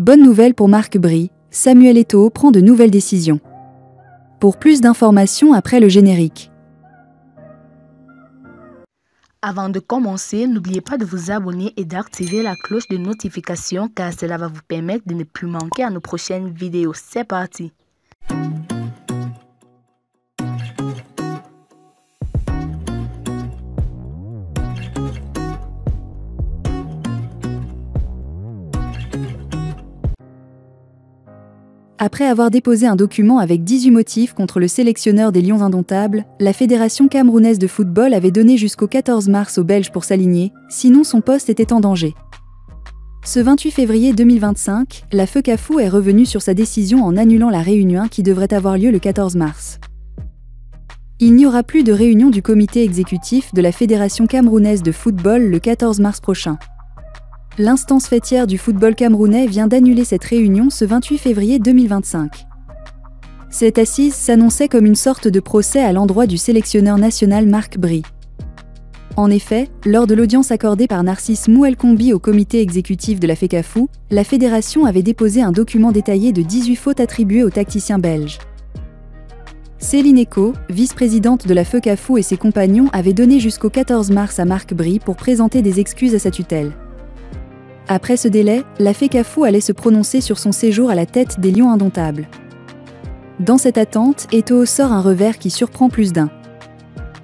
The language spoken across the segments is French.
Bonne nouvelle pour Marc Bry, Samuel Eto'o prend de nouvelles décisions. Pour plus d'informations après le générique. Avant de commencer, n'oubliez pas de vous abonner et d'activer la cloche de notification car cela va vous permettre de ne plus manquer à nos prochaines vidéos. C'est parti! Après avoir déposé un document avec 18 motifs contre le sélectionneur des Lions indomptables, la Fédération camerounaise de football avait donné jusqu'au 14 mars au Belge pour s'aligner, sinon son poste était en danger. Ce 28 février 2025, la FECAFOOT est revenue sur sa décision en annulant la réunion qui devrait avoir lieu le 14 mars. Il n'y aura plus de réunion du comité exécutif de la Fédération camerounaise de football le 14 mars prochain. L'instance faîtière du football camerounais vient d'annuler cette réunion ce 28 février 2025. Cette assise s'annonçait comme une sorte de procès à l'endroit du sélectionneur national Marc Bry. En effet, lors de l'audience accordée par Narcisse Mouelkombi au comité exécutif de la FECAFOOT, la fédération avait déposé un document détaillé de 18 fautes attribuées au tacticien belge. Céline Eco, vice-présidente de la FECAFOOT et ses compagnons avaient donné jusqu'au 14 mars à Marc Bry pour présenter des excuses à sa tutelle. Après ce délai, la FECAFOOT allait se prononcer sur son séjour à la tête des Lions indomptables. Dans cette attente, Eto'o sort un revers qui surprend plus d'un.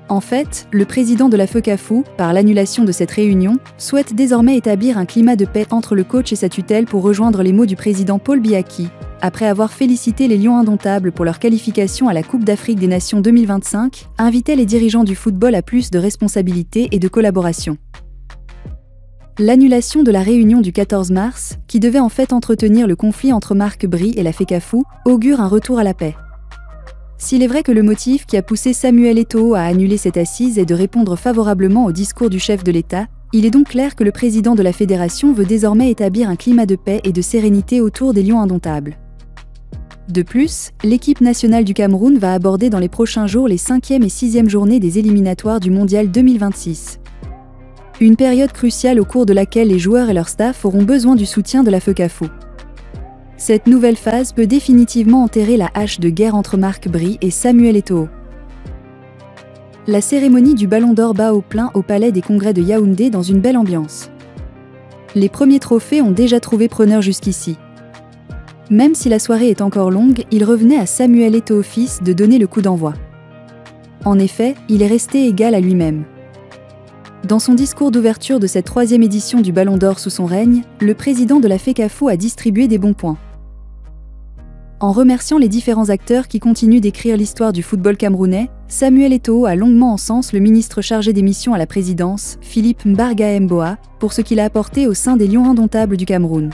En fait, le président de la FECAFOOT, par l'annulation de cette réunion, souhaite désormais établir un climat de paix entre le coach et sa tutelle pour rejoindre les mots du président Paul Biya qui, après avoir félicité les Lions indomptables pour leur qualification à la Coupe d'Afrique des Nations 2025, invitait les dirigeants du football à plus de responsabilité et de collaboration. L'annulation de la réunion du 14 mars, qui devait en fait entretenir le conflit entre Marc Bry et la FECAFOOT, augure un retour à la paix. S'il est vrai que le motif qui a poussé Samuel Eto'o à annuler cette assise est de répondre favorablement au discours du chef de l'État, il est donc clair que le président de la fédération veut désormais établir un climat de paix et de sérénité autour des Lions indomptables. De plus, l'équipe nationale du Cameroun va aborder dans les prochains jours les 5e et 6e journées des éliminatoires du Mondial 2026. Une période cruciale au cours de laquelle les joueurs et leur staff auront besoin du soutien de la FECAFOOT. Cette nouvelle phase peut définitivement enterrer la hache de guerre entre Marc Bry et Samuel Eto'o. La cérémonie du Ballon d'Or bat au plein au Palais des Congrès de Yaoundé dans une belle ambiance. Les premiers trophées ont déjà trouvé preneur jusqu'ici. Même si la soirée est encore longue, il revenait à Samuel Eto'o fils de donner le coup d'envoi. En effet, il est resté égal à lui-même. Dans son discours d'ouverture de cette 3e édition du Ballon d'Or sous son règne, le président de la FECAFOOT a distribué des bons points. En remerciant les différents acteurs qui continuent d'écrire l'histoire du football camerounais, Samuel Eto'o a longuement encensé le ministre chargé des missions à la présidence, Philippe Mbarga-Mboa, pour ce qu'il a apporté au sein des Lions indomptables du Cameroun.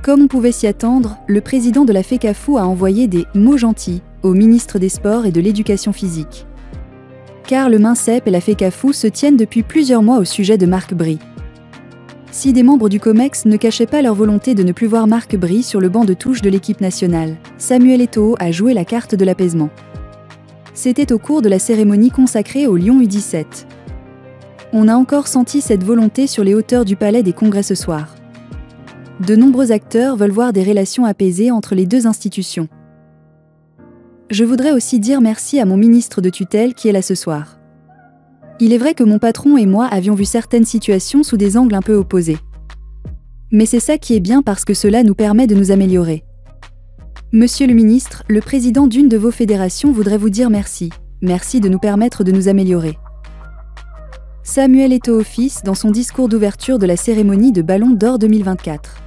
Comme on pouvait s'y attendre, le président de la FECAFOOT a envoyé des « mots gentils » au ministre des Sports et de l'Éducation physique. Car le MINCEP et la FECAFOOT se tiennent depuis plusieurs mois au sujet de Marc Bry. Si des membres du COMEX ne cachaient pas leur volonté de ne plus voir Marc Bry sur le banc de touche de l'équipe nationale, Samuel Eto'o a joué la carte de l'apaisement. C'était au cours de la cérémonie consacrée aux Lions U17. On a encore senti cette volonté sur les hauteurs du Palais des Congrès ce soir. De nombreux acteurs veulent voir des relations apaisées entre les deux institutions. Je voudrais aussi dire merci à mon ministre de tutelle qui est là ce soir. Il est vrai que mon patron et moi avions vu certaines situations sous des angles un peu opposés. Mais c'est ça qui est bien parce que cela nous permet de nous améliorer. Monsieur le ministre, le président d'une de vos fédérations voudrait vous dire merci. Merci de nous permettre de nous améliorer. Samuel Eto'o fils dans son discours d'ouverture de la cérémonie de Ballon d'Or 2024.